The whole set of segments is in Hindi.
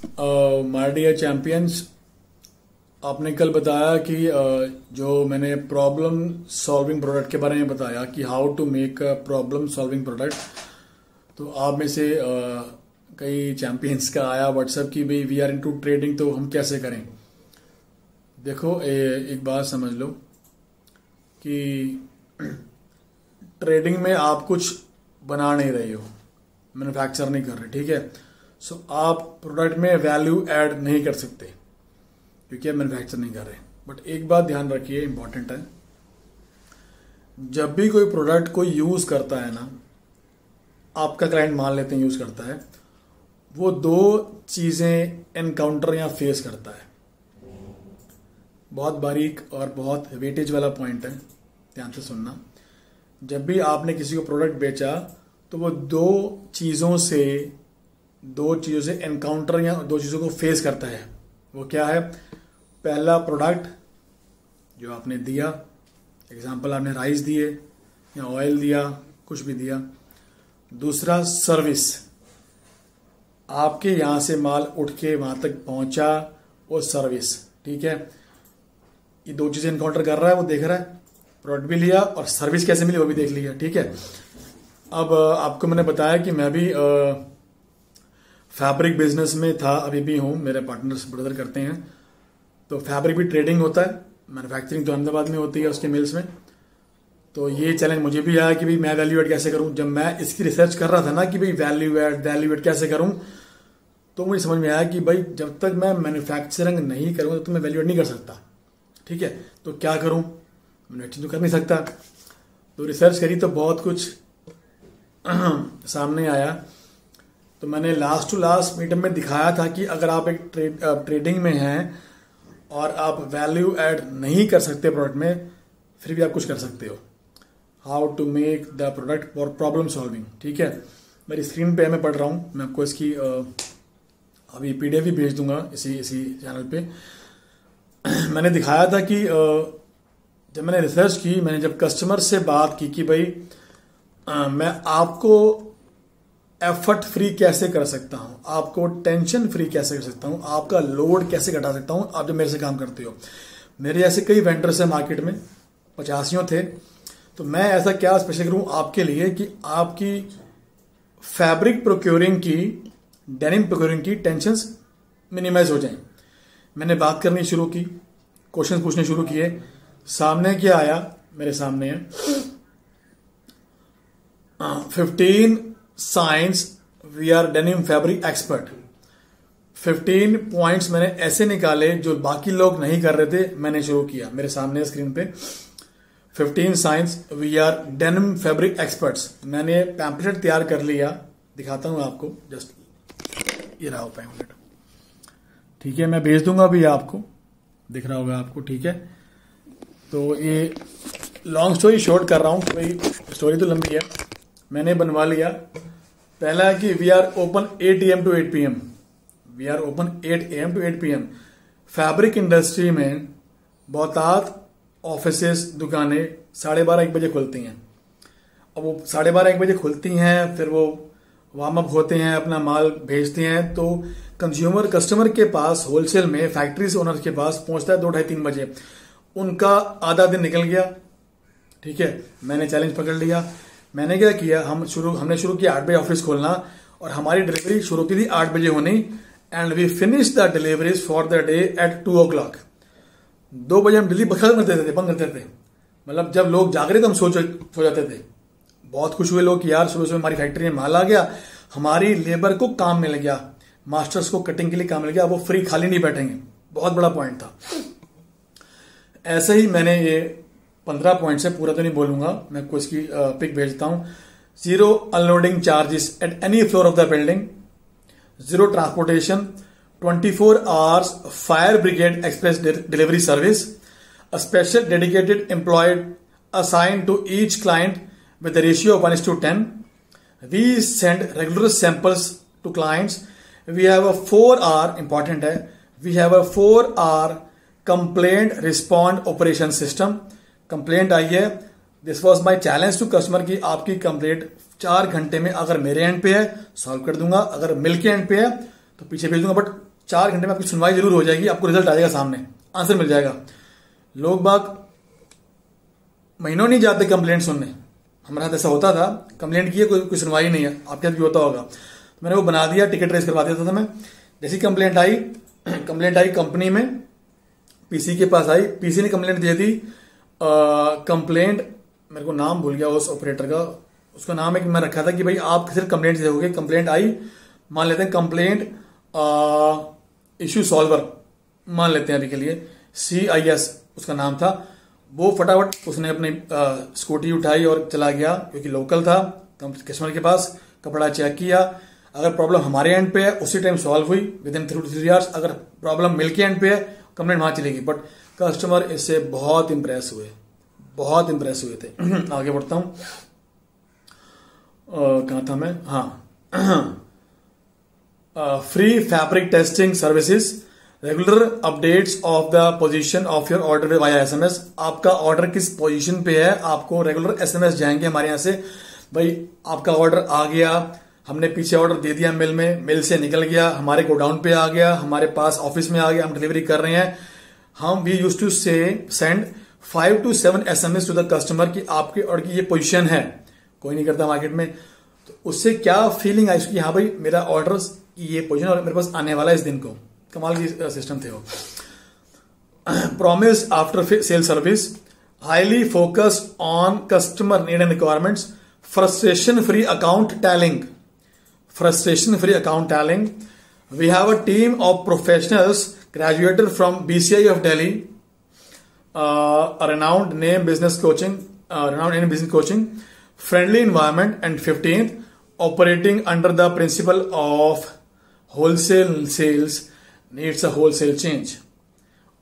माय डियर चैंपियंस, आपने कल बताया कि जो मैंने प्रॉब्लम सॉल्विंग प्रोडक्ट के बारे में बताया कि how to make a problem solving product. तो आप में से कई चैंपियंस का आया व्हाट्सएप की भाई वी आर इनटू ट्रेडिंग, तो हम कैसे करें। देखो एक बात समझ लो कि ट्रेडिंग में आप कुछ बना नहीं रहे हो, मैन्युफैक्चर नहीं कर रहे, ठीक है। सो आप प्रोडक्ट में वैल्यू ऐड नहीं कर सकते क्योंकि आप मैन्युफैक्चर नहीं कर रहे। बट एक बात ध्यान रखिए, इंपॉर्टेंट है, जब भी कोई प्रोडक्ट कोई यूज करता है ना, आपका क्लाइंट मान लेते हैं यूज करता है, वो दो चीजें एनकाउंटर या फेस करता है। बहुत बारीक और बहुत वेटेज वाला पॉइंट है, ध्यान से सुनना। जब भी आपने किसी को प्रोडक्ट बेचा तो वो दो चीजों से एनकाउंटर या दो चीजों को फेस करता है। वो क्या है? पहला प्रोडक्ट जो आपने दिया, एग्जांपल आपने राइस दिए या ऑयल दिया, कुछ भी दिया। दूसरा सर्विस, आपके यहां से माल उठ के वहां तक पहुंचा, वो सर्विस, ठीक है। ये दो चीजें एनकाउंटर कर रहा है, वो देख रहा है, प्रोडक्ट भी लिया और सर्विस कैसे मिली वो भी देख लिया, ठीक है। अब आपको मैंने बताया कि मैं भी फैब्रिक बिजनेस में था, अभी भी हूं, मेरे पार्टनर्स ब्रदर करते हैं। तो फैब्रिक भी ट्रेडिंग होता है, मैन्युफैक्चरिंग तो अहमदाबाद में होती है उसके मिल्स में। तो ये चैलेंज मुझे भी आया कि भाई मैं वैल्यू एड कैसे करूं। जब मैं इसकी रिसर्च कर रहा था ना कि भाई वैल्यू एड कैसे करूं, तो मुझे समझ में आया कि भाई जब तक मैं मैन्युफैक्चरिंग नहीं करूंगा तब तक मैं वैल्यू एड नहीं कर सकता, ठीक है। तो क्या करूं, मैन्युफैक्चरिंग तो कर नहीं सकता। तो रिसर्च करी तो बहुत कुछ सामने आया। तो मैंने लास्ट टू लास्ट मीटअप में दिखाया था कि अगर आप एक ट्रेडिंग में हैं और आप वैल्यू ऐड नहीं कर सकते प्रोडक्ट में, फिर भी आप कुछ कर सकते हो। How to make the product for problem solving, ठीक है। मेरी स्क्रीन पे मैं पढ़ रहा हूँ, मैं आपको इसकी अभी पीडीएफ भी भेज दूंगा इसी चैनल पे। मैंने दिखाया था कि जब मैंने रिसर्च की, मैंने जब कस्टमर से बात की कि भाई मैं आपको एफर्ट फ्री कैसे कर सकता हूं, आपको टेंशन फ्री कैसे कर सकता हूं, आपका लोड कैसे घटा सकता हूं आप जब मेरे से काम करते हो। मेरे ऐसे कई वेंडर्स हैं मार्केट में, 85 थे। तो मैं ऐसा क्या स्पेशल करूं आपके लिए कि आपकी फैब्रिक प्रोक्योरिंग की, डेनिम प्रोक्योरिंग की टेंशंस मिनिमाइज हो जाएं। मैंने बात करनी शुरू की, क्वेश्चन पूछने शुरू किए। सामने क्या आया, मेरे सामने है 15 signs we are denim fabric expert. 15 points मैंने ऐसे निकाले जो बाकी लोग नहीं कर रहे थे, मैंने शुरू किया। मेरे सामने स्क्रीन पे 15 signs we are denim fabric experts. मैंने पैम्पलेट तैयार कर लिया, दिखाता हूं आपको, जस्ट ये रहा पैम्पलेट, ठीक है। मैं भेज दूंगा अभी आपको, दिख रहा होगा आपको, ठीक है। तो ये लॉन्ग स्टोरी शॉर्ट कर रहा हूं, कोई स्टोरी तो लंबी है, मैंने बनवा लिया। पहला है कि we are open 8 AM to 8 PM। We are open 8 AM to 8 PM। Fabric industry में बहुतात ऑफिसेस, दुकानें 12:30-1 बजे खुलती हैं। अब वो 12:30-1 बजे खुलती हैं, फिर वो वार्म अप होते हैं, अपना माल भेजते हैं, तो कंज्यूमर कस्टमर के पास होलसेल में फैक्ट्रीज ओनर के पास पहुंचता है 2-2:30-3 बजे। उनका आधा दिन निकल गया, ठीक है। मैंने चैलेंज पकड़ लिया। मैंने क्या किया, हमने शुरू किया 8 बजे ऑफिस खोलना, और हमारी डिलीवरी शुरू की थी 8 बजे होनी, and we finish the deliveries for the day at 2 o'clock। 2 बजे हम डिलीवरी बंद करते थे। मतलब जब लोग जाग रहे थे हम सो जाते थे। बहुत खुश हुए लोग कि यार सुबह सुबह हमारी फैक्ट्री में माल आ गया, हमारी लेबर को काम मिल गया, मास्टर्स को कटिंग के लिए काम मिल गया, वो फ्री खाली नहीं बैठेंगे। बहुत बड़ा पॉइंट था। ऐसे ही मैंने ये 15 पॉइंट से, पूरा तो नहीं बोलूंगा, मैं आपको इसकी पिक भेजता हूं। 0 unloading charges at any floor of the building, 0 transportation, 24 hours fire brigade express delivery service, a special dedicated employee assigned to each client with the ratio of 1:10. We send regular samples to clients. We have a 4-hour, important है, we have a 4-hour complaint respond operation system. Complaint आई है, this was my challenge to customer की आपकी कंप्लेंट 4 घंटे में अगर मेरे एंड पे है सॉल्व कर दूंगा, अगर मिल के एंड पे है तो पीछे भेज दूंगा, बट 4 घंटे में आपकी सुनवाई जरूर हो जाएगी, आपको रिजल्ट आ जाएगा, सामने आंसर मिल जाएगा। लोग बाग महीनों नहीं जाते कंप्लेंट सुनने, हमारे साथ ऐसा होता था, कंप्लेंट की है कोई सुनवाई नहीं है, आपके साथ भी होता होगा। तो मैंने वो बना दिया, टिकट रेस करवा देता था मैं। जैसी कंप्लेंट आई कंपनी में, पीसी के पास आई, पीसी ने कंप्लेंट दे दी। कंप्लेंट मेरे को नाम भूल गया उस ऑपरेटर का, उसका नाम एक मैं रखा था कि भाई आप सिर्फ कंप्लेंट दोगे। कंप्लेंट आई, मान लेते हैं कंप्लेंट इश्यू सॉल्वर मान लेते हैं अभी के लिए, CIS उसका नाम था। वो फटाफट उसने अपनी स्कूटी उठाई और चला गया, क्योंकि लोकल था, कस्टमर के पास, कपड़ा चेक किया। अगर प्रॉब्लम हमारे एंड पे है उसी टाइम सॉल्व हुई विदिन 3 to 3 आवर्स। अगर प्रॉब्लम मिल के एंड पे है कंप्लेंट वहां चलेगी। बट कस्टमर इससे बहुत इंप्रेस हुए थे। आगे बढ़ता हूं, कहां था मैं, हाँ free fabric testing services, regular updates of the position of your order via SMS। आपका ऑर्डर किस पोजीशन पे है, आपको रेगुलर SMS जाएंगे हमारे यहां से, भाई आपका ऑर्डर आ गया, हमने पीछे ऑर्डर दे दिया मिल में, मिल से निकल गया, हमारे गोडाउन पे आ गया, हमारे पास ऑफिस में आ गया, हम डिलीवरी कर रहे हैं। हम वी यूज टू से send 5 to 7 SMS to the customer कि आपके ऑर्डर की ये पोजीशन है। कोई नहीं करता मार्केट में। तो उससे क्या फीलिंग आई कि हाँ भाई मेरा ऑर्डर की ये पोजीशन और मेरे पास आने वाला है इस दिन को। कमाल की सिस्टम थे वो। Promise after sale service, highly focused on customer need and requirements, frustration free account टैलिंग। We have a team of professionals graduated from BCI of Delhi, a renowned name business coaching, friendly environment, and 15th, operating under the principle of wholesale sales needs a wholesale change.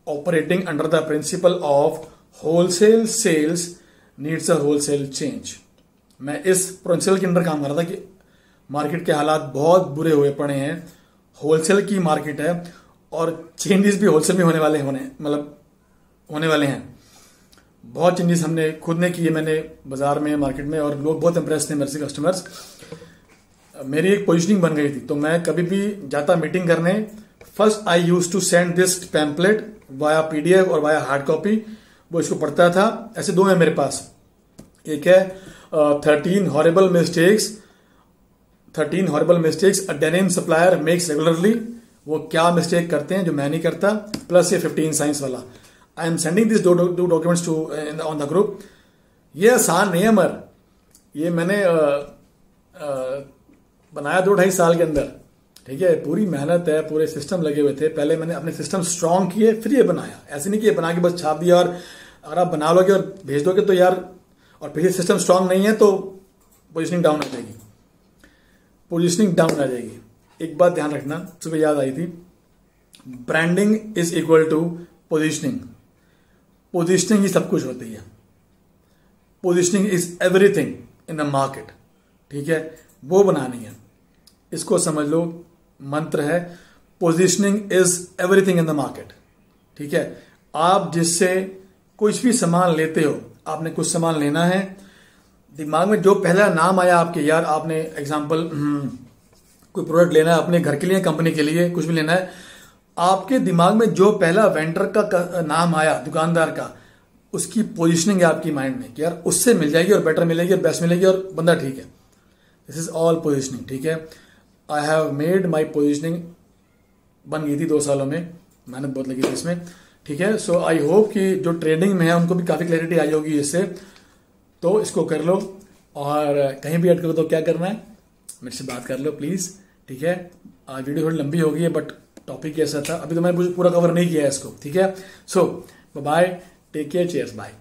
Operating under the principle of wholesale sales needs a wholesale change. मैं इस प्रिंसिपल के अंदर काम कर रहा था कि मार्केट के हालात बहुत बुरे हुए पड़े हैं, होलसेल की मार्केट है और चेंजेस भी होलसेल में होने वाले हैं। बहुत चेंजेस हमने खुद ने किए, मैंने बाजार में, मार्केट में, और लोग बहुत इंप्रेस थे मेरे से कस्टमर्स। मेरी एक पोजीशनिंग बन गई थी, तो मैं कभी भी जाता मीटिंग करने, first I use to send this pamphlet via PDF और वाया हार्ड कॉपी। वो इसको पढ़ता था। ऐसे दो है मेरे पास, एक है 13 हॉरेबल मिस्टेक्स अ डेनिम सप्लायर मेक्स रेगुलरली। वो क्या मिस्टेक करते हैं जो मैं नहीं करता, प्लस ये 15 साइंस वाला। I am sending this two documents to on the group. ये आसान नहीं है मर, ये मैंने बनाया 2-2.5 साल के अंदर, ठीक है। पूरी मेहनत है, पूरे सिस्टम लगे हुए थे। पहले मैंने अपने सिस्टम स्ट्रांग किए, फिर ये बनाया। ऐसे नहीं कि ये बना के बस छाप दिया, और अगर आप बना लोगे और भेज दोगे तो यार, और फिर सिस्टम स्ट्रांग नहीं है तो पोजीशनिंग डाउन आ जाएगी। एक बात ध्यान रखना, सुबह याद आई थी, branding is equal to positioning ही सब कुछ होती है। Positioning is everything in the market, ठीक है। वो बनानी है, इसको समझ लो, मंत्र है, positioning is everything in the market, ठीक है। आप जिससे कुछ भी सामान लेते हो, आपने कुछ सामान लेना है, दिमाग में जो पहला नाम आया आपके, यार आपने एग्जांपल कोई प्रोडक्ट लेना है अपने घर के लिए, कंपनी के लिए, कुछ भी लेना है, आपके दिमाग में जो पहला वेंडर का नाम आया, दुकानदार का, उसकी पोजीशनिंग है आपकी माइंड में कि यार उससे मिल जाएगी और बेटर मिलेगी और बेस्ट मिलेगी और बंदा ठीक है। दिस इज ऑल पोजीशनिंग, ठीक है। I have made my positioning, बन गई थी 2 सालों में, मेहनत बहुत लगी थी इसमें, ठीक है। सो आई होप कि जो ट्रेडिंग में है उनको भी काफी क्लैरिटी आई होगी इससे। तो इसको कर लो, और कहीं भी अटको तो क्या करना है, मेरे से बात कर लो प्लीज, ठीक है। आज वीडियो थोड़ी लंबी हो गई है, बट टॉपिक ऐसा था, अभी तो मैंने पूरा कवर नहीं किया है इसको, ठीक है। So bye, take care, cheers, bye.